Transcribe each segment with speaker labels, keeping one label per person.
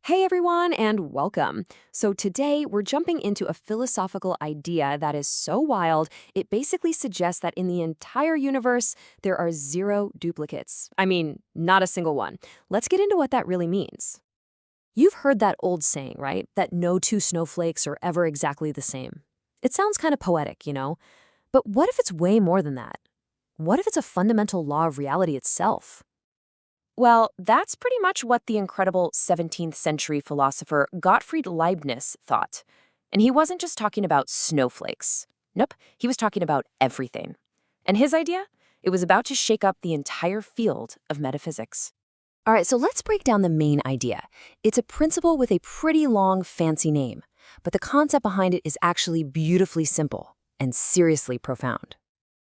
Speaker 1: Hey everyone, and welcome. So today we're jumping into a philosophical idea that is so wild, it basically suggests that in the entire universe, there are zero duplicates. I mean, not a single one. Let's get into what that really means. You've heard that old saying, right? That no two snowflakes are ever exactly the same. It sounds kind of poetic, you know? But what if it's way more than that? What if it's a fundamental law of reality itself? Well, that's pretty much what the incredible 17th century philosopher Gottfried Leibniz thought. And he wasn't just talking about snowflakes. Nope, he was talking about everything. And his idea? It was about to shake up the entire field of metaphysics. All right, so let's break down the main idea. It's a principle with a pretty long, fancy name, but the concept behind it is actually beautifully simple and seriously profound.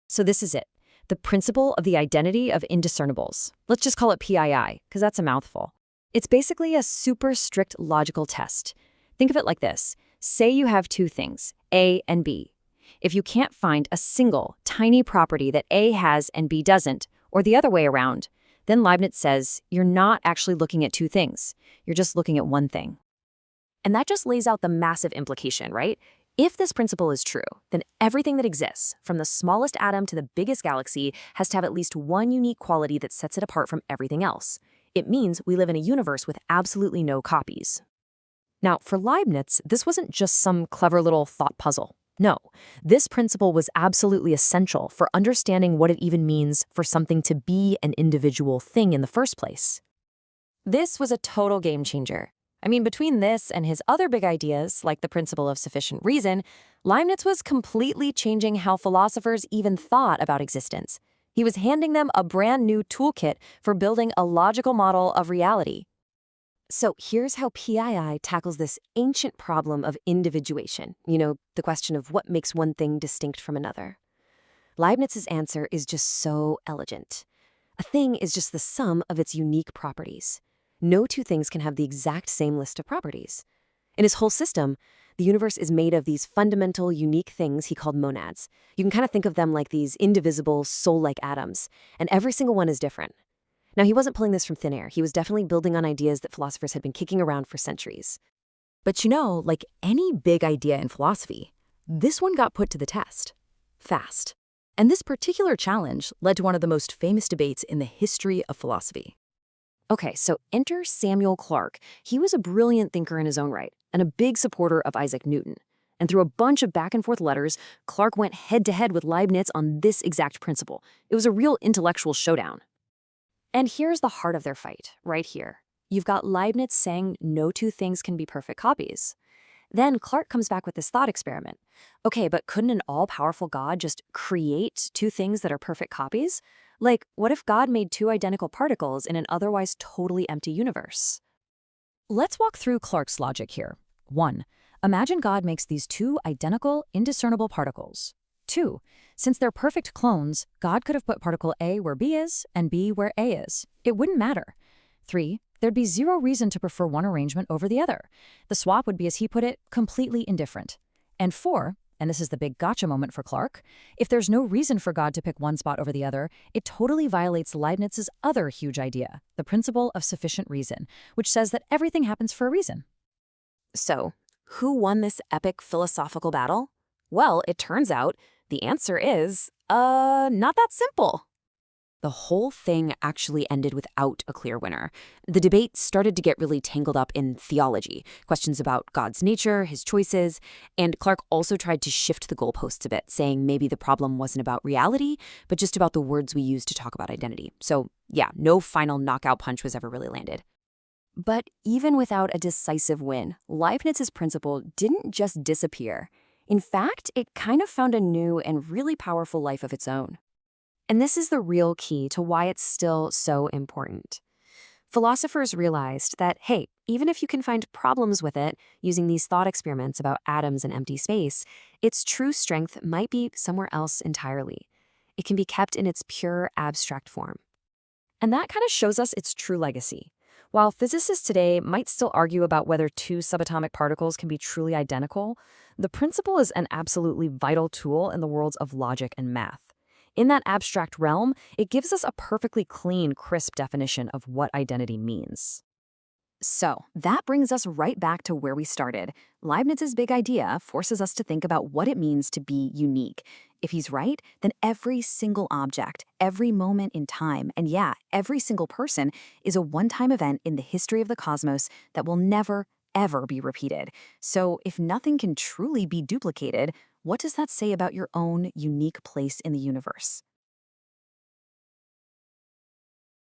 Speaker 1: So this is it. The principle of the identity of indiscernibles. Let's just call it PII, because that's a mouthful. It's basically a super strict logical test. Think of it like this. Say you have two things, A and B. If you can't find a single, tiny property that A has and B doesn't, or the other way around, then Leibniz says you're not actually looking at two things. You're just looking at one thing. And that just lays out the massive implication, right? If this principle is true, then everything that exists, from the smallest atom to the biggest galaxy, has to have at least one unique quality that sets it apart from everything else. It means we live in a universe with absolutely no copies. Now, for Leibniz, this wasn't just some clever little thought puzzle. No, this principle was absolutely essential for understanding what it even means for something to be an individual thing in the first place. This was a total game changer. I mean, between this and his other big ideas, like the principle of sufficient reason, Leibniz was completely changing how philosophers even thought about existence. He was handing them a brand new toolkit for building a logical model of reality. So here's how PII tackles this ancient problem of individuation, the question of what makes one thing distinct from another. Leibniz's answer is just so elegant. A thing is just the sum of its unique properties. No two things can have the exact same list of properties. In his whole system, the universe is made of these fundamental, unique things he called monads. You can kind of think of them like these indivisible, soul-like atoms, and every single one is different. Now, he wasn't pulling this from thin air. He was definitely building on ideas that philosophers had been kicking around for centuries. But like any big idea in philosophy, this one got put to the test. Fast. And this particular challenge led to one of the most famous debates in the history of philosophy. Okay, so enter Samuel Clarke. He was a brilliant thinker in his own right, and a big supporter of Isaac Newton. And through a bunch of back-and-forth letters, Clarke went head-to-head with Leibniz on this exact principle. It was a real intellectual showdown. And here's the heart of their fight, right here. You've got Leibniz saying no two things can be perfect copies. Then Clarke comes back with this thought experiment. Okay, but couldn't an all-powerful God just create two things that are perfect copies? Like, what if God made two identical particles in an otherwise totally empty universe? Let's walk through Clarke's logic here. 1. Imagine God makes these two identical, indiscernible particles. 2. Since they're perfect clones, God could have put particle A where B is and B where A is. It wouldn't matter. 3. There'd be zero reason to prefer one arrangement over the other. The swap would be, as he put it, completely indifferent. And 4, and this is the big gotcha moment for Clarke, if there's no reason for God to pick one spot over the other, it totally violates Leibniz's other huge idea, the principle of sufficient reason, which says that everything happens for a reason. So, who won this epic philosophical battle? Well, it turns out the answer is, not that simple. The whole thing actually ended without a clear winner. The debate started to get really tangled up in theology, questions about God's nature, his choices, and Clarke also tried to shift the goalposts a bit, saying maybe the problem wasn't about reality, but just about the words we use to talk about identity. So yeah, no final knockout punch was ever really landed. But even without a decisive win, Leibniz's principle didn't just disappear. In fact, it kind of found a new and really powerful life of its own. And this is the real key to why it's still so important. Philosophers realized that, hey, even if you can find problems with it using these thought experiments about atoms and empty space, its true strength might be somewhere else entirely. It can be kept in its pure abstract form. And that kind of shows us its true legacy. While physicists today might still argue about whether two subatomic particles can be truly identical, the principle is an absolutely vital tool in the worlds of logic and math. In that abstract realm, it gives us a perfectly clean, crisp definition of what identity means. So that brings us right back to where we started. Leibniz's big idea forces us to think about what it means to be unique. If he's right, then every single object, every moment in time, and yeah, every single person is a one-time event in the history of the cosmos that will never, ever be repeated. So if nothing can truly be duplicated, what does that say about your own unique place in the universe?